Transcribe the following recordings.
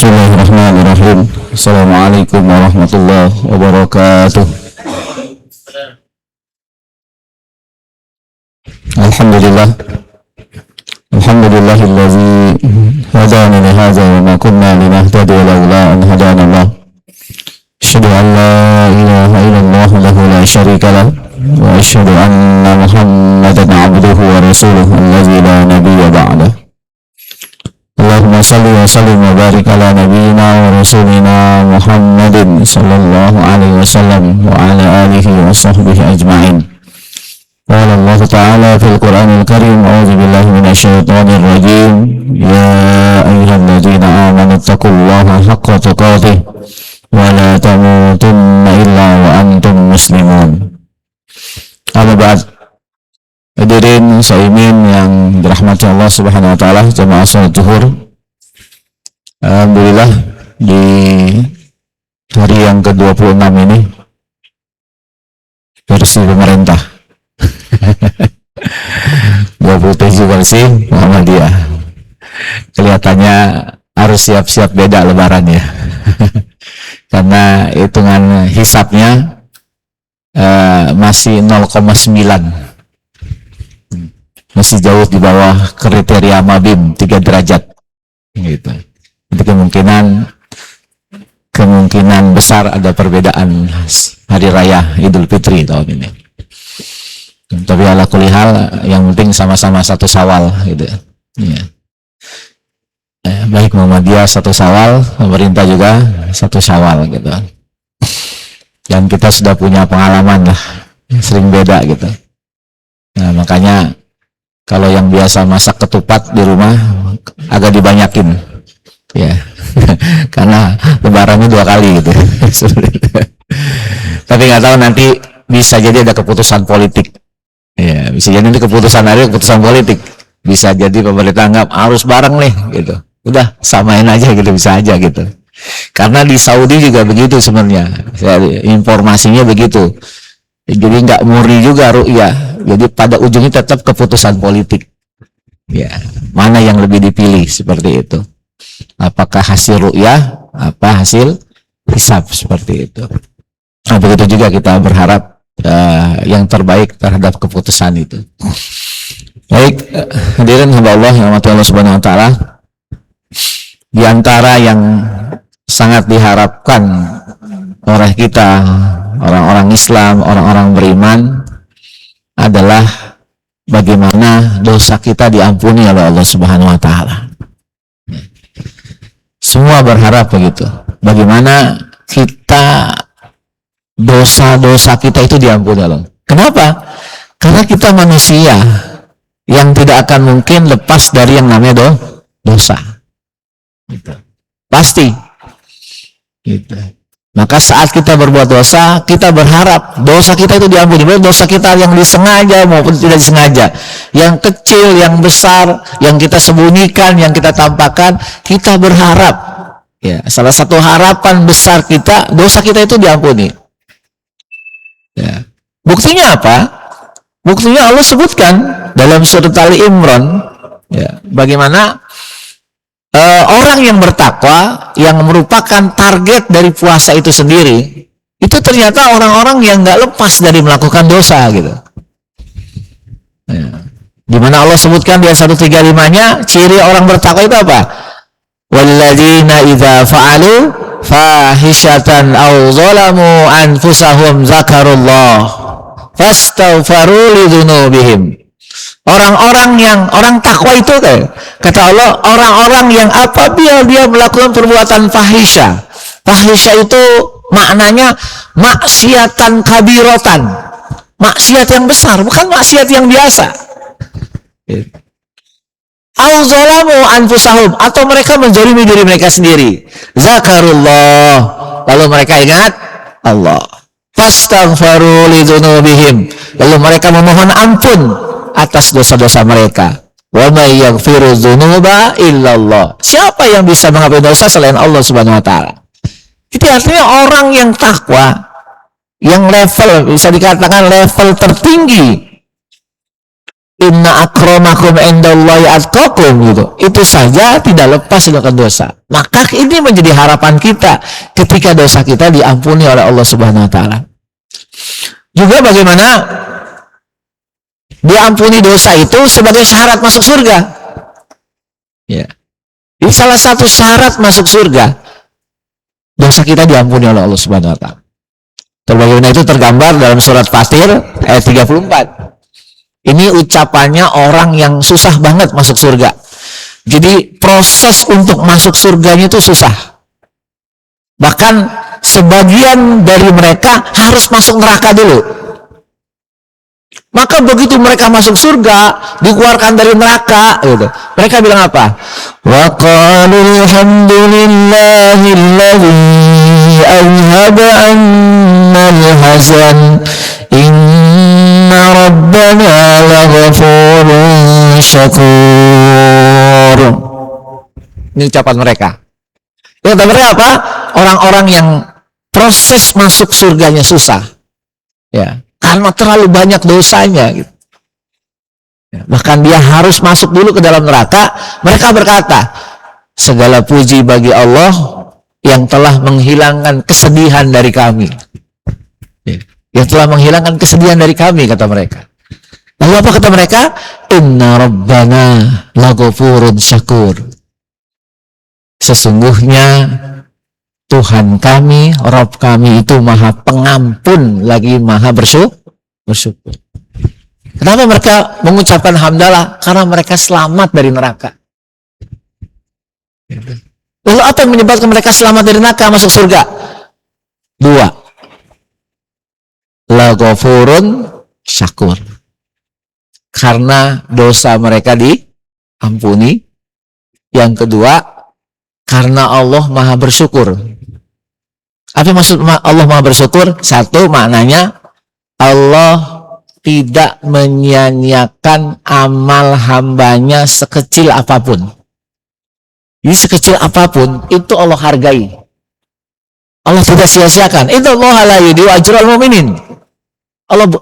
Bismillahirrahmanirrahim. Assalamualaikum warahmatullahi wabarakatuh. Alhamdulillah. Alhamdulillahillazi hadana li hadza wa ma kunna linahtadiya laula an hadana Allah. Asyhadu an la ilaha illallah wahdahu la syarika lah wa asyhadu anna Muhammadan abduhu wa rasuluhu allazi la nabiyya ba'dahu. Allahumma salli wa sallim wa barik ala nabiyyina wa rasulina Muhammadin sallallahu alaihi wasallam wa ala alihi wa sahbihi ajma'in. Qala Allah ta'ala fil Qur'anil Karim, a'udzu billahi minasyaitonir rajim. Ya ayyuhalladzina amanu taqullaha haqqa tuqatih wa la tamutunna illa wa antum muslimun. Amma ba'd. Hadirin saimin yang dirahmati Allah Subhanahu wa taala, jamaah salat zuhur. Alhamdulillah di hari yang ke-26 ini versi pemerintah 27 versi Muhammadiyah. Kelihatannya harus siap-siap beda lebaran ya. Karena hitungan hisapnya masih 0,9, masih jauh di bawah kriteria Mabim 3 derajat gitu. Jadi kemungkinan besar ada perbedaan hari raya Idul Fitri tahun ini. Tapi ala kulli hal yang penting sama-sama 1 Syawal gitu ya. Baik Muhammadiyah 1 Syawal, pemerintah juga 1 Syawal gitu. Dan kita sudah punya pengalaman lah, sering beda gitu. Nah, makanya kalau yang biasa masak ketupat di rumah agak dibanyakin ya. Karena lebarannya 2 kali gitu. Tapi nggak tahu, nanti bisa jadi ada keputusan politik ya, bisa jadi nanti keputusan politik, bisa jadi pemerintah anggap harus bareng nih gitu, udah samain aja gitu, bisa aja gitu. Karena di Saudi juga begitu sebenarnya, informasinya begitu. Jadi nggak murni juga ru'yah, jadi pada ujungnya tetap keputusan politik ya, mana yang lebih dipilih seperti itu, apakah hasil ru'yah apa hasil hisab, seperti itu. Nah, begitu juga kita berharap yang terbaik terhadap keputusan itu. Baik, hadirin hamba Allah yang rahmati Allah Subhanahu wa taala, di antara yang sangat diharapkan oleh kita orang-orang Islam, orang-orang beriman adalah bagaimana dosa kita diampuni oleh Allah Subhanahu wa taala. Semua berharap begitu. Bagaimana kita dosa-dosa kita itu diampuni Allah. Kenapa? Karena kita manusia yang tidak akan mungkin lepas dari yang namanya dosa. Gitu. Pasti. Gitu. Maka saat kita berbuat dosa, kita berharap dosa kita itu diampuni. Dosa kita yang disengaja maupun tidak disengaja, yang kecil, yang besar, yang kita sembunyikan, yang kita tampakkan, kita berharap. Ya, salah satu harapan besar kita, dosa kita itu diampuni. Ya. Buktinya apa? Buktinya Allah sebutkan dalam surat Ali Imran, ya, bagaimana orang yang bertakwa, yang merupakan target dari puasa itu sendiri, itu ternyata orang-orang yang nggak lepas dari melakukan dosa gitu. Ya. Dimana Allah sebutkan di ayat 135-nya, ciri orang bertakwa itu apa? Walladzina idza fa'alu fahishatan aw zalamu anfusahum zakarullah fastaghfaru lidzunubihim. Orang takwa itu kata Allah, orang-orang yang apabila dia melakukan perbuatan fahisha. Fahisha itu maknanya maksiatan kabirotan, maksiat yang besar, bukan maksiat yang biasa. Al-zalamu anfusahum, atau mereka menzalimi diri mereka sendiri. Zakarullah, lalu mereka ingat Allah. Fastaghfaru lidzunubihim, lalu mereka memohon ampun atas dosa-dosa mereka. Wa may yaghfiru dzunuba illallah. Siapa yang bisa mengampuni dosa selain Allah Subhanahu wa taala? Itu artinya orang yang takwa, yang level bisa dikatakan level tertinggi inna akramakum indallahi atqakum gitu. Itu saja tidak lepas dari dosa. Maka ini menjadi harapan kita ketika dosa kita diampuni oleh Allah Subhanahu wa taala. Juga bagaimana diampuni dosa itu sebagai syarat masuk surga. Ya. Ini salah satu syarat masuk surga. Dosa kita diampuni oleh Allah Subhanahu wa taala. Sebagaimana itu tergambar dalam surat Fatir ayat 34. Ini ucapannya orang yang susah banget masuk surga. Jadi proses untuk masuk surganya itu susah. Bahkan sebagian dari mereka harus masuk neraka dulu. Maka begitu mereka masuk surga, dikeluarkan dari neraka, gitu. Mereka bilang apa? Wa qalu alhamdulillahilladzi azhaba 'annal hazan inna rabbana laghafurun syakur. Ini ucapan mereka. Yang kata mereka apa? Orang-orang yang proses masuk surganya susah. Ya. Karena terlalu banyak dosanya gitu. Ya, bahkan dia harus masuk dulu ke dalam neraka. Mereka berkata, segala puji bagi Allah yang telah menghilangkan kesedihan dari kami. Ya, yang telah menghilangkan kesedihan dari kami, kata mereka. Lalu apa kata mereka? Inna rabbana laghafurun syakur. Sesungguhnya Tuhan kami, Rabb kami itu maha pengampun lagi maha bersyukur. Kenapa mereka mengucapkan hamdalah? Karena mereka selamat dari neraka. Lalu apa yang menyebabkan mereka selamat dari neraka masuk surga? Dua. La ghafurun syakur. Karena dosa mereka diampuni. Yang kedua, karena Allah maha bersyukur. Apa maksud Allah maha bersyukur? Satu, maknanya Allah tidak menyia-nyiakan amal hambanya sekecil apapun. Jadi sekecil apapun itu Allah hargai. Allah tidak sia-siakan. Innallaha la yudhi'u ajral mu'minin.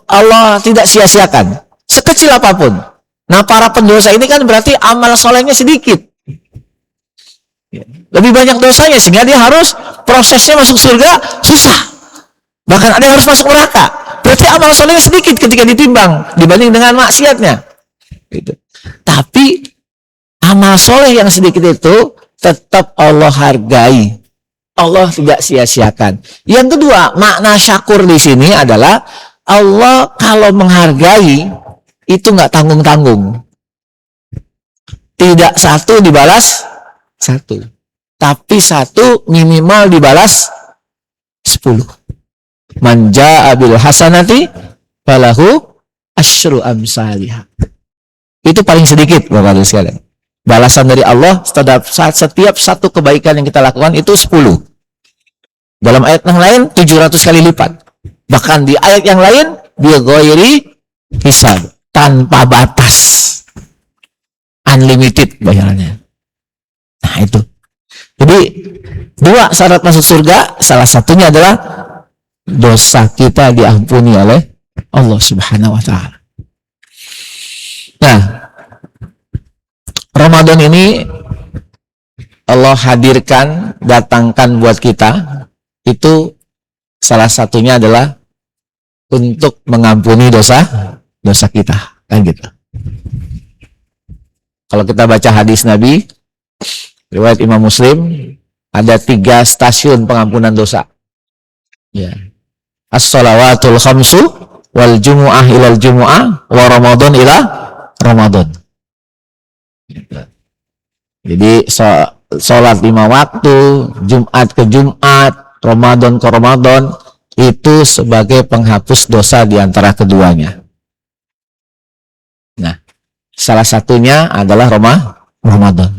Allah tidak sia-siakan sekecil apapun. Nah, para pendosa ini kan berarti amal solehnya sedikit. Lebih banyak dosanya sehingga dia harus prosesnya masuk surga susah. Bahkan ada yang harus masuk neraka. Berarti amal solehnya sedikit ketika ditimbang dibanding dengan maksiatnya. Gitu. Tapi amal soleh yang sedikit itu tetap Allah hargai. Allah tidak sia-siakan. Yang kedua, makna syakur di sini adalah Allah kalau menghargai itu nggak tanggung-tanggung. Tidak satu dibalas satu, tapi satu minimal dibalas 10. Man jaa bil hasanati falahu asyru amsalihha. Itu paling sedikit Bapak-Ibu sekalian. Balasan dari Allah setiap satu kebaikan yang kita lakukan itu 10. Dalam ayat yang lain 700 kali lipat. Bahkan di ayat yang lain bi ghairi hisab, tanpa batas. Unlimited bayarannya. Nah itu. Jadi dua syarat masuk surga, salah satunya adalah dosa kita diampuni oleh Allah Subhanahu wa taala. Nah, Ramadan ini Allah hadirkan, datangkan buat kita, itu salah satunya adalah untuk mengampuni dosa kita, kan gitu. Kalau kita baca hadis Nabi riwayat Imam Muslim, ada 3 stasiun pengampunan dosa. Ya. As-shalawatul khamsu wal jumu'ah ilal jumu'ah wa Ramadan ila Ramadan. Jadi sholat 5 waktu, Jumat ke Jumat, Ramadan ke Ramadan, itu sebagai penghapus dosa di antara keduanya. Nah, salah satunya adalah Ramadan.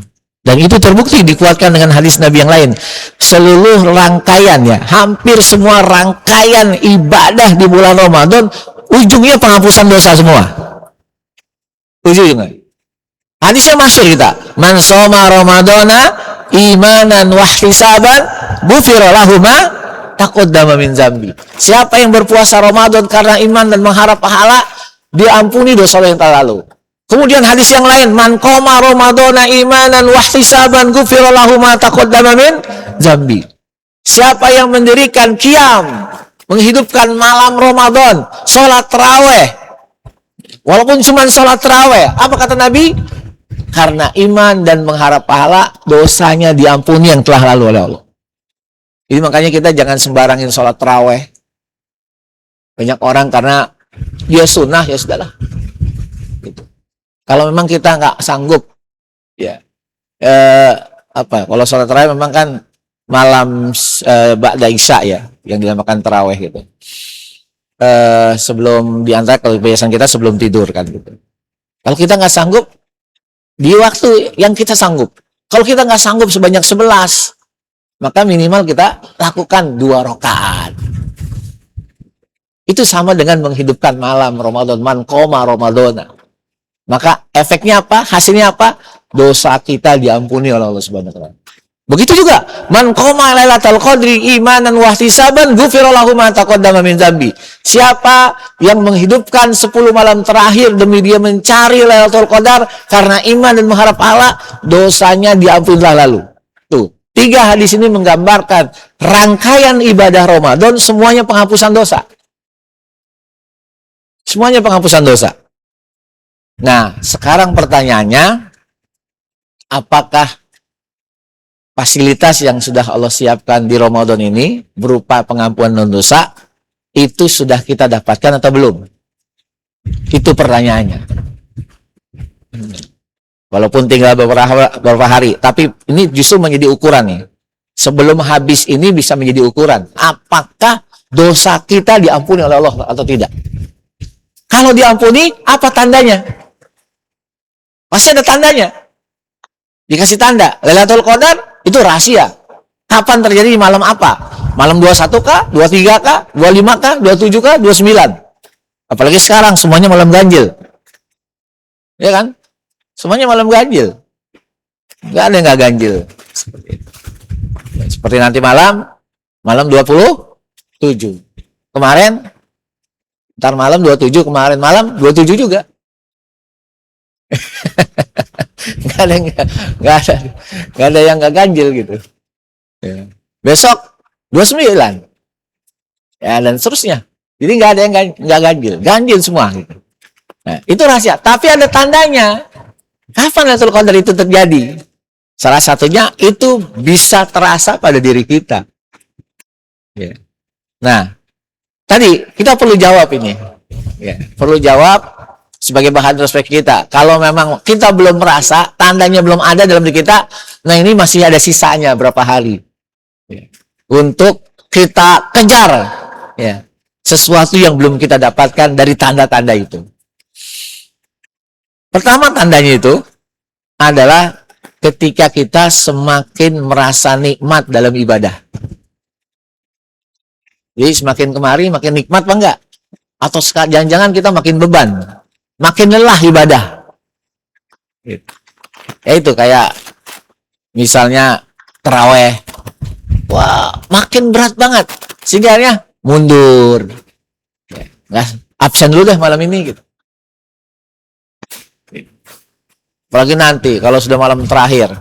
Dan itu terbukti dikuatkan dengan hadis Nabi yang lain. Seluruh rangkaian, ya, hampir semua rangkaian ibadah di bulan Ramadan, ujungnya penghapusan dosa semua. Ujungnya. Hadisnya masyhur kita. Man shoma Ramadana imanan wahtisaban ghufira lahu ma taqaddama min dzambi. Siapa yang berpuasa Ramadan karena iman dan mengharap pahala, diampuni dosa yang telah lalu. Kemudian hadis yang lain, man qoma ramadhana imanan wahtisaban ghufira lahu ma taqaddama min dzambi. Siapa yang mendirikan qiyam, menghidupkan malam Ramadan, sholat tarawih, walaupun cuma sholat tarawih, apa kata Nabi? Karena iman dan mengharap pahala, dosanya diampuni yang telah lalu oleh Allah. Jadi makanya kita jangan sembarangin sholat tarawih. Banyak orang karena dia sunnah, ya sudahlah. Gitu. Kalau memang kita nggak sanggup, ya kalau sholat tarawih memang kan malam ba'da isya ya, yang dinamakan tarawih gitu. Sebelum diantara kalau kebiasaan kita sebelum tidur kan gitu. Kalau kita nggak sanggup di waktu yang kita sanggup. Kalau kita nggak sanggup sebanyak 11, maka minimal kita lakukan 2 rakaat. Itu sama dengan menghidupkan malam Ramadan, man qoma ramadhana. Maka efeknya apa? Hasilnya apa? Dosa kita diampuni oleh Allah Subhanahu wa taala. Begitu juga, man qoma lailatal qadri imanan wa ihtisaban ghufira lahu ma taqaddama min dzambi. Siapa yang menghidupkan 10 malam terakhir demi dia mencari Lailatul Qadar karena iman dan mengharap pahala, dosanya diampuni lalu. Tuh, 3 hadis ini menggambarkan rangkaian ibadah Ramadan semuanya penghapusan dosa. Semuanya penghapusan dosa. Nah, sekarang pertanyaannya, apakah fasilitas yang sudah Allah siapkan di Ramadan ini berupa pengampunan dosa itu sudah kita dapatkan atau belum? Itu pertanyaannya. Walaupun tinggal beberapa hari, tapi ini justru menjadi ukuran nih. Sebelum habis ini bisa menjadi ukuran. Apakah dosa kita diampuni oleh Allah atau tidak? Kalau diampuni, apa tandanya? Pasti ada tandanya. Dikasih tanda. Lailatul Qadar itu rahasia. Kapan terjadi di malam apa? Malam 21 kah? 23 kah? 25 kah? 27 kah? 29. Apalagi sekarang semuanya malam ganjil. Ya kan? Semuanya malam ganjil. Nggak ada yang nggak ganjil. Seperti nanti malam 27. Kemarin, ntar malam 27, kemarin malam 27 juga. Nggak ada yang nggak ganjil gitu. Ya. Besok 29. Ya, dan seterusnya. Jadi nggak ada yang nggak ganjil. Ganjil semua gitu. Nah, itu rahasia. Tapi ada tandanya. Kapan Lailatul Qadar itu terjadi? Salah satunya itu bisa terasa pada diri kita. Ya. Nah, tadi kita perlu jawab ini. Ya, perlu jawab sebagai bahan introspeksi kita. Kalau memang kita belum merasa, tandanya belum ada dalam diri kita, nah ini masih ada sisanya berapa hari. Ya. Untuk kita kejar ya, sesuatu yang belum kita dapatkan dari tanda-tanda itu. Pertama tandanya itu adalah ketika kita semakin merasa nikmat dalam ibadah. Jadi semakin kemari makin nikmat apa enggak? Atau jangan-jangan kita makin beban, makin lelah ibadah. Ya itu kayak misalnya taraweh. Wah, makin berat banget. Sehingga mundur. Nggak, absen dulu deh malam ini gitu. Apalagi nanti kalau sudah malam terakhir.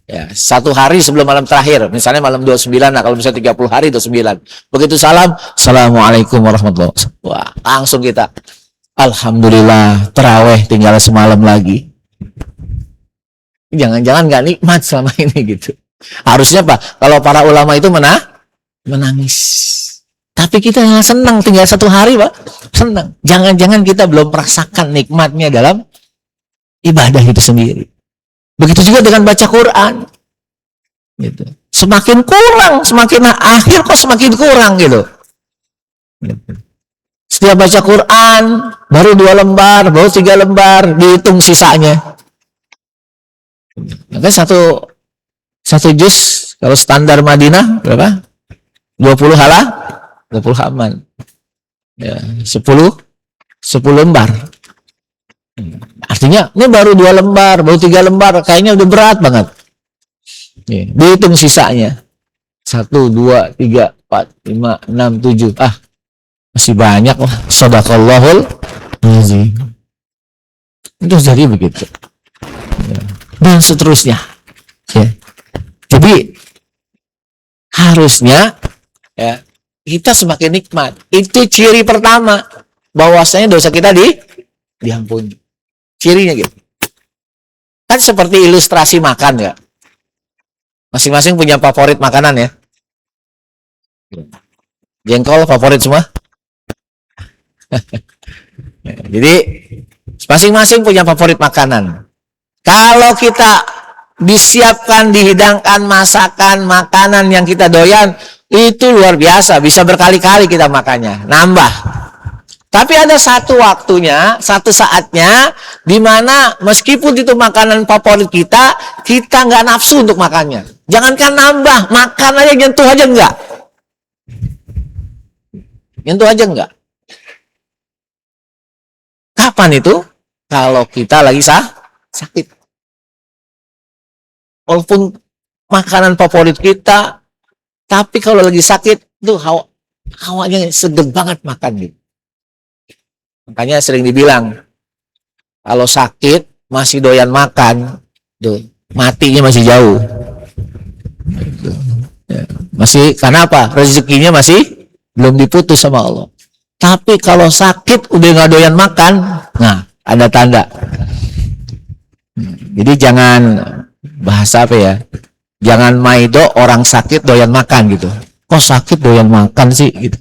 Ya, 1 hari sebelum malam terakhir, misalnya malam 29, nah kalau misalnya 30 hari 29. Begitu salam, Assalamualaikum warahmatullahi wabarakatuh. Wah, langsung kita alhamdulillah, taraweh tinggal semalam lagi. Jangan-jangan nggak nikmat selama ini gitu. Harusnya Pak, kalau para ulama itu menangis. Tapi kita senang tinggal 1 hari Pak, senang. Jangan-jangan kita belum merasakan nikmatnya dalam ibadah itu sendiri. Begitu juga dengan baca Quran. Gitu. Semakin kurang, semakin akhir kok semakin kurang gitu. Setiap baca Quran baru 2 lembar, baru 3 lembar, dihitung sisanya. Maka satu juz kalau standar Madinah berapa? 20 halaman. Ya, 10 lembar. Artinya ini baru 2 lembar, baru 3 lembar, kayaknya udah berat banget. Nih, dihitung sisanya. 1, 2, 3, 4, 5, 6, 7. Masih banyak lah. Shadaqallahul azim. Itu jadi begitu. Ya. Dan seterusnya. Ya. Jadi harusnya ya, kita semakin nikmat. Itu ciri pertama bahwasanya dosa kita diampuni. Cirinya gitu. Kan seperti ilustrasi makan ya. Masing-masing punya favorit makanan ya. Jengkol favorit semua. Jadi masing-masing punya favorit makanan. Kalau kita disiapkan, dihidangkan masakan makanan yang kita doyan, itu luar biasa, bisa berkali-kali kita makannya, nambah. Tapi ada satu waktunya, satu saatnya, di mana meskipun itu makanan favorit kita, kita nggak nafsu untuk makannya. Jangankan nambah, makan aja, nyentuh aja enggak. Nyentuh aja enggak. Kapan itu? Kalau kita lagi sakit. Walaupun makanan favorit kita, tapi kalau lagi sakit, tuh hawanya seger banget makan gitu. Makanya sering dibilang, kalau sakit masih doyan makan, tuh matinya masih jauh. Masih, karena apa? Rezekinya masih belum diputus sama Allah. Tapi kalau sakit udah nggak doyan makan, nah ada tanda. Jadi jangan bahasa apa ya? Jangan maido orang sakit doyan makan gitu. Kok sakit doyan makan sih gitu.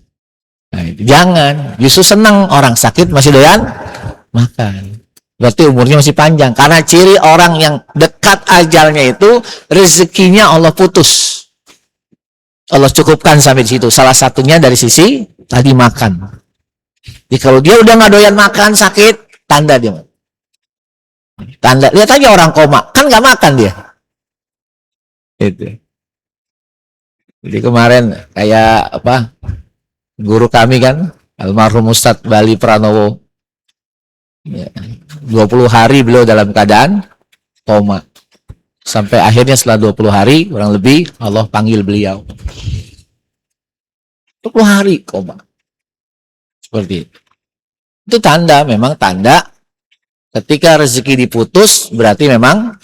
Nah, jangan, justru senang orang sakit masih doyan makan. Berarti umurnya masih panjang. Karena ciri orang yang dekat ajalnya itu rezekinya Allah putus. Allah cukupkan sampai di situ. Salah satunya dari sisi tadi makan. Jadi kalau dia udah nggak doyan makan sakit, tanda dia. Tanda, lihat aja orang koma, kan nggak makan dia. Itu. Jadi kemarin kayak apa? Guru kami kan, almarhum Ustadz Bali Pranowo, ya, 20 hari beliau dalam keadaan koma. Sampai akhirnya setelah 20 hari, kurang lebih, Allah panggil beliau. 20 hari koma. Seperti itu. Itu tanda, memang tanda ketika rezeki diputus, berarti memang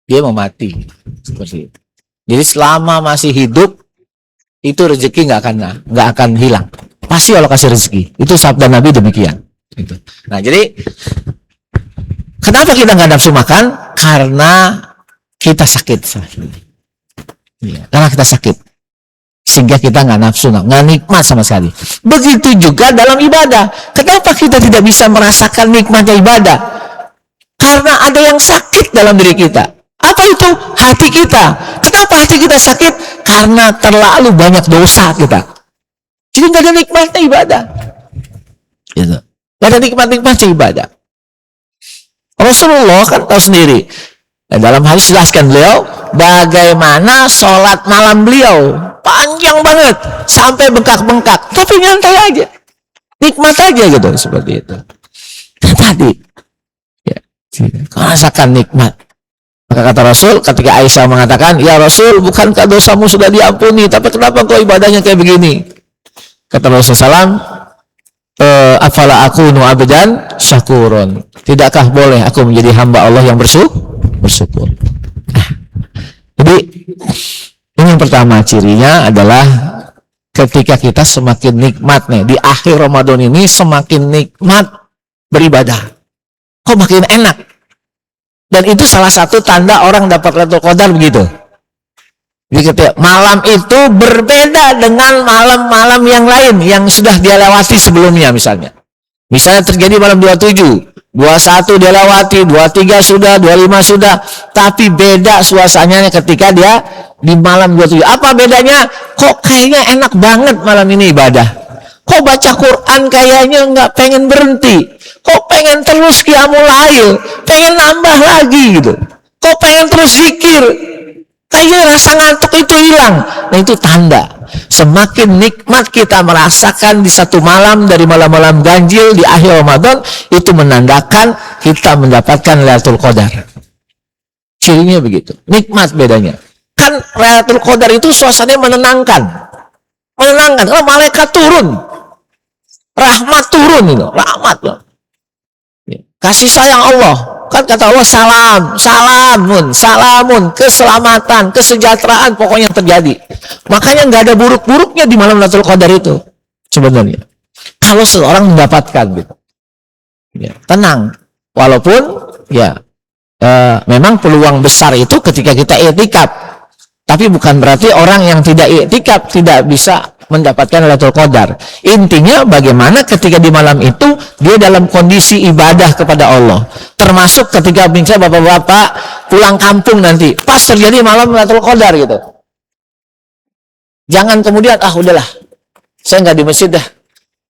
dia mau mati. Seperti itu. Jadi selama masih hidup, itu rezeki nggak akan hilang. Pasti Allah kasih rezeki. Itu sabda Nabi demikian. Gitu. Nah jadi kenapa kita nggak nafsu makan? Karena kita sakit. Ya, karena kita sakit, sehingga kita nggak nafsu, nggak nikmat sama sekali. Begitu juga dalam ibadah. Kenapa kita tidak bisa merasakan nikmatnya ibadah? Karena ada yang sakit dalam diri kita. Apa itu? Hati kita. Kenapa hati kita sakit? Karena terlalu banyak dosa kita. Jadi nggak ada nikmatnya ibadah. Gitu. Nggak ada nikmatnya ibadah. Rasulullah kan tahu sendiri. Dalam hadis jelaskan beliau bagaimana sholat malam beliau panjang banget sampai bengkak-bengkak, tapi nyantai aja, nikmat aja gitu, seperti itu. Dan tadi, ya, merasakan nikmat. Maka kata Rasul ketika Aisyah mengatakan, ya Rasul, bukankah dosamu sudah diampuni, tapi kenapa kau ibadahnya kayak begini? Kata Rasul SAW, afala akunu abdan syakurun. Tidakkah boleh aku menjadi hamba Allah yang bersyukur? Jadi ini yang pertama, cirinya adalah ketika kita semakin nikmat nih di akhir Ramadan ini, semakin nikmat beribadah, kok makin enak. Dan itu salah satu tanda orang dapat Lailatul Qadar begitu. Jadi ketika malam itu berbeda dengan malam-malam yang lain yang sudah dia lewati sebelumnya, misalnya terjadi malam 27, 21 dia lewati, 23 sudah, 25 sudah, tapi beda suasananya ketika dia di malam 27. Apa bedanya? Kok kayaknya enak banget malam ini ibadah. Kok baca Quran kayaknya nggak pengen berhenti. Kok pengen terus qiyamul lail, pengen nambah lagi gitu. Kok pengen terus zikir. Kayaknya rasa ngantuk itu hilang. Nah itu tanda. Semakin nikmat kita merasakan di satu malam dari malam-malam ganjil di akhir Ramadan, itu menandakan kita mendapatkan Lailatul Qadar. Cirinya begitu. Nikmat bedanya. Kan Lailatul Qadar itu suasananya menenangkan. Menenangkan. Kalau malaikat turun. Rahmat turun itu. Rahmat loh. kasih sayang Allah. Kan kata Allah, salamun, keselamatan, kesejahteraan pokoknya yang terjadi. Makanya nggak ada buruk-buruknya di malam Lailatul Qadar itu sebenarnya. Kalau seorang mendapatkan gitu, ya, tenang. Walaupun ya memang peluang besar itu ketika kita i'tikaf. Tapi bukan berarti orang yang tidak i'tikaf tidak bisa mendapatkan Lailatul Qadar. Intinya bagaimana ketika di malam itu dia dalam kondisi ibadah kepada Allah. Termasuk ketika misalnya bapak-bapak pulang kampung nanti, pas terjadi malam Lailatul Qadar gitu. Jangan kemudian udahlah, saya nggak di masjid dah.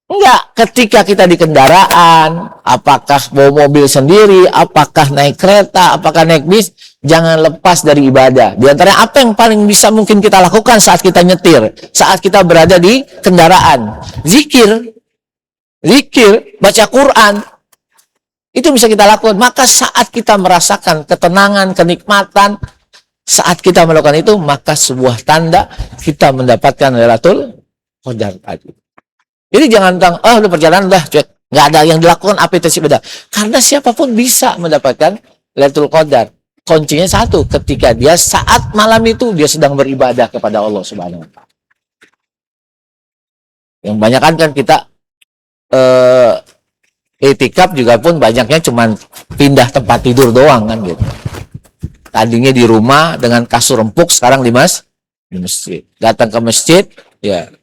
Enggak, ketika kita di kendaraan, apakah bawa mobil sendiri, apakah naik kereta, apakah naik bis, jangan lepas dari ibadah. Di antara apa yang paling bisa mungkin kita lakukan saat kita nyetir, saat kita berada di kendaraan, zikir, baca Quran, itu bisa kita lakukan. Maka saat kita merasakan ketenangan, kenikmatan, saat kita melakukan itu, maka sebuah tanda kita mendapatkan Lailatul Qadar tadi. Jadi jangan bilang, udah perjalanan udah cuek, nggak ada yang dilakukan apa itu beda. Karena siapapun bisa mendapatkan Lailatul Qadar. Kuncinya satu, ketika dia saat malam itu dia sedang beribadah kepada Allah Subhanahu wa Ta'ala. Yang banyak kan kita i'tikaf juga pun banyaknya cuman pindah tempat tidur doang kan gitu. Tadinya di rumah dengan kasur empuk, sekarang di masjid. Datang ke masjid, ya.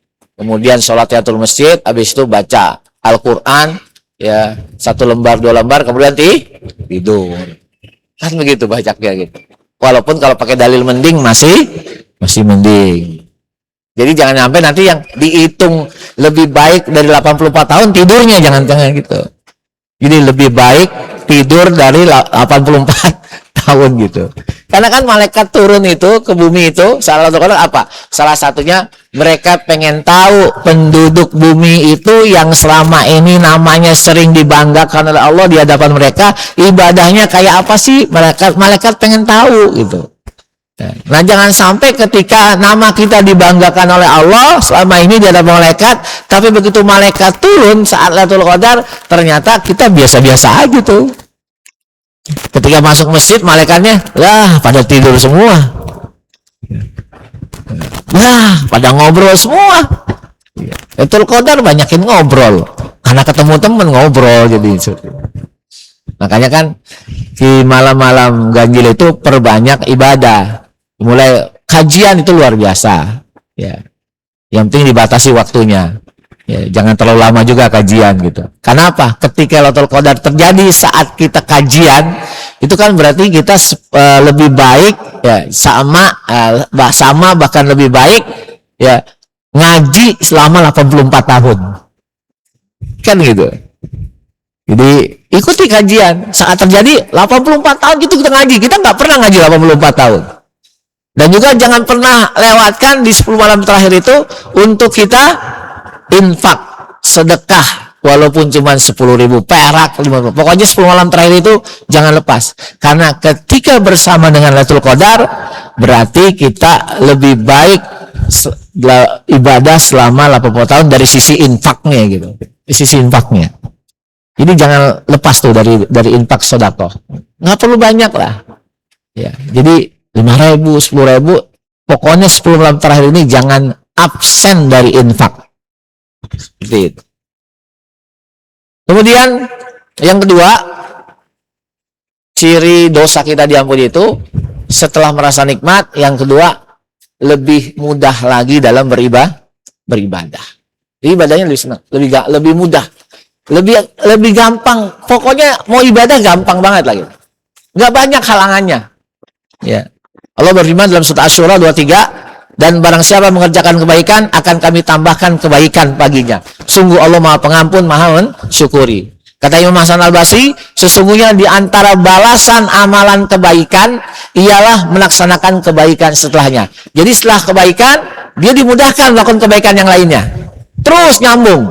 Kemudian sholat tahiyatul masjid, habis itu baca Al-Quran, ya 1 lembar 2 lembar, kemudian tidur. Kan begitu banyaknya gitu. Walaupun kalau pakai dalil mending masih mending. Jadi jangan sampai nanti yang dihitung lebih baik dari 84 tahun tidurnya jangan gitu. Jadi lebih baik tidur dari 84 tahun gitu. Karena kan malaikat turun itu ke bumi itu, salah satunya mereka pengen tahu penduduk bumi itu yang selama ini namanya sering dibanggakan oleh Allah di hadapan mereka, ibadahnya kayak apa sih? Malaikat pengen tahu gitu. Nah, jangan sampai ketika nama kita dibanggakan oleh Allah selama ini di hadapan malaikat, tapi begitu malaikat turun saat Lailatul Qadar, ternyata kita biasa-biasa aja tuh. Ketika masuk masjid, malaikatnya pada tidur semua, pada ngobrol semua. Lailatul Qadar banyakin ngobrol, karena ketemu temen ngobrol jadi. Makanya kan di malam-malam ganjil itu perbanyak ibadah. Mulai kajian itu luar biasa, ya. Yang penting dibatasi waktunya, ya, jangan terlalu lama juga kajian gitu. Karena apa? Ketika Lailatul Qadar terjadi saat kita kajian, itu kan berarti kita lebih baik, ya, sama bahkan lebih baik, ya, ngaji selama 84 tahun, kan gitu. Jadi ikuti kajian saat terjadi 84 tahun gitu kita ngaji. Kita nggak pernah ngaji 84 tahun. Dan juga jangan pernah lewatkan di 10 malam terakhir itu untuk kita infak, sedekah, walaupun cuma 10.000 perak, 50. Pokoknya 10 malam terakhir itu jangan lepas. Karena ketika bersama dengan Lailatul Qadar, berarti kita lebih baik ibadah selama 80 tahun dari sisi infaknya gitu. Sisi infaknya. Jadi jangan lepas tuh dari infak sedekah. Nggak perlu banyak lah. Ya, jadi 5.000, 10.000, pokoknya 10 malam terakhir ini jangan absen dari infak. Seperti itu. Kemudian yang kedua, ciri dosa kita diampuni itu setelah merasa nikmat, yang kedua lebih mudah lagi dalam beribadah. Jadi ibadahnya lebih senang, lebih mudah, lebih gampang. Pokoknya mau ibadah gampang banget lagi. Nggak banyak halangannya. Ya. Allah berfirman dalam surat Asy-Syura 23, dan barang siapa mengerjakan kebaikan akan kami tambahkan kebaikan baginya. Sungguh Allah Maha Pengampun, Maha Mensyukuri. Kata Imam Hasan Al-Basri, sesungguhnya di antara balasan amalan kebaikan ialah melaksanakan kebaikan setelahnya. Jadi setelah kebaikan, dia dimudahkan melakukan kebaikan yang lainnya. Terus nyambung.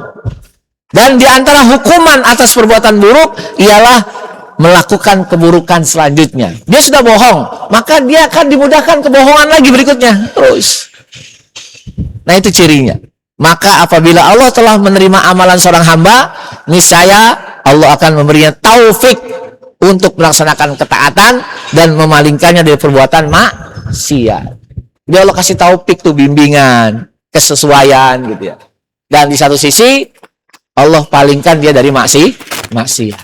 Dan di antara hukuman atas perbuatan buruk ialah melakukan keburukan selanjutnya. Dia sudah bohong, maka dia akan dimudahkan kebohongan lagi berikutnya. Terus. Nah, itu cirinya. Maka apabila Allah telah menerima amalan seorang hamba, niscaya Allah akan memberinya taufik untuk melaksanakan ketaatan dan memalingkannya dari perbuatan maksiat. Jadi Allah kasih taufik tuh, bimbingan, kesesuaian gitu ya. Dan di satu sisi Allah palingkan dia dari maksiat.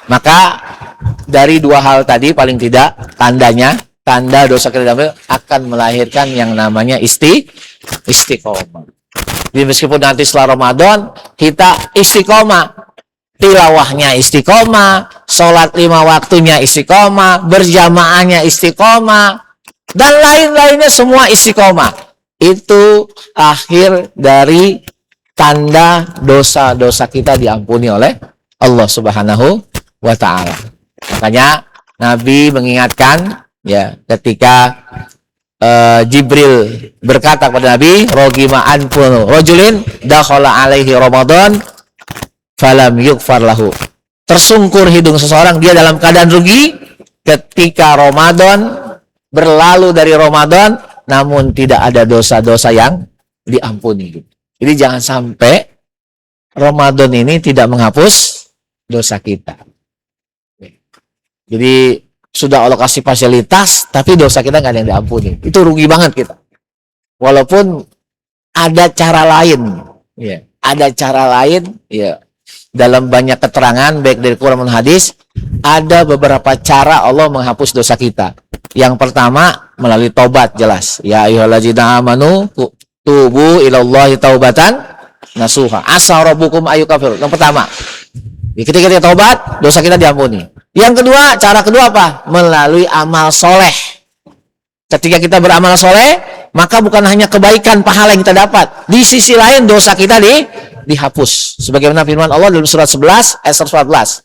Maka dari dua hal tadi paling tidak tanda dosa kita akan melahirkan yang namanya istiqomah. Jadi meskipun nanti setelah Ramadan kita istiqomah, tilawahnya istiqomah, sholat 5 waktunya istiqomah, berjamaahnya istiqomah, dan lain-lainnya semua istiqomah. Itu akhir dari tanda dosa-dosa kita diampuni oleh Allah Subhanahu wa ta'ala. Makanya Nabi mengingatkan ya ketika Jibril berkata kepada Nabi, rogima anfun rajulin dakhala alaihi Ramadan falam yughfar lahu. Tersungkur hidung seseorang, dia dalam keadaan rugi ketika Ramadan berlalu dari Ramadan namun tidak ada dosa-dosa yang diampuni. Jadi jangan sampai Ramadan ini tidak menghapus dosa kita. Jadi sudah Allah kasih fasilitas, tapi dosa kita nggak ada yang diampuni. Itu rugi banget kita. Walaupun ada cara lain, ya, ada cara lain, ya. Dalam banyak keterangan baik dari Quran dan hadis, ada beberapa cara Allah menghapus dosa kita. Yang pertama melalui taubat, jelas. Ya ayyuhalladzina amanu tubu ilallahi taubatan nasuha. Asa rabbukum ayyukafir. Yang pertama, ketika kita taubat, dosa kita diampuni. Yang kedua, cara kedua apa? Melalui amal soleh. Ketika kita beramal soleh, maka bukan hanya kebaikan, pahala yang kita dapat. Di sisi lain, dosa kita dihapus. Sebagaimana firman Allah dalam surat 11, ayat 114.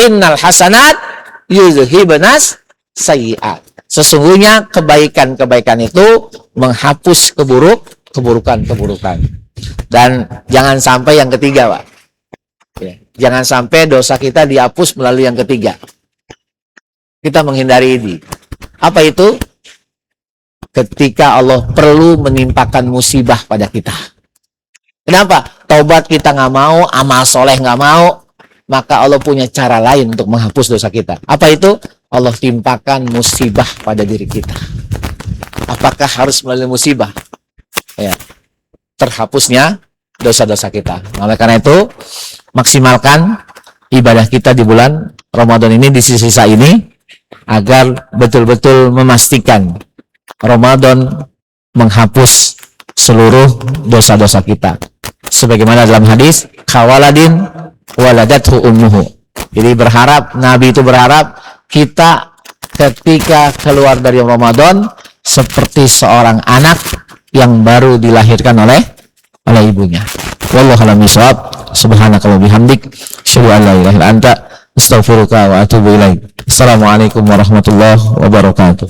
Innal hasanat yuzhibanas sayyi'at. Sesungguhnya kebaikan-kebaikan itu menghapus keburukan-keburukan. Dan jangan sampai yang ketiga, Pak. Ya, jangan sampai dosa kita dihapus melalui yang ketiga. Kita menghindari ini. Apa itu? Ketika Allah perlu menimpakan musibah pada kita. Kenapa? Taubat kita nggak mau, amal soleh nggak mau, maka Allah punya cara lain untuk menghapus dosa kita. Apa itu? Allah timpakan musibah pada diri kita. Apakah harus melalui musibah? Ya, terhapusnya dosa-dosa kita. Oleh karena itu, maksimalkan ibadah kita di bulan Ramadan ini, di sisa ini, agar betul-betul memastikan Ramadan menghapus seluruh dosa-dosa kita. Sebagaimana dalam hadis, kawaladin waladathu ummuhu. Jadi Nabi itu berharap kita ketika keluar dari Ramadan seperti seorang anak yang baru dilahirkan oleh ibunya. Wallahu a'lam bishawab. Subhanakallahumma bihamdik, asyhadu an la ilaha illa anta, astaghfiruka wa atubu ilaik. Assalamualaikum warahmatullahi wabarakatuh.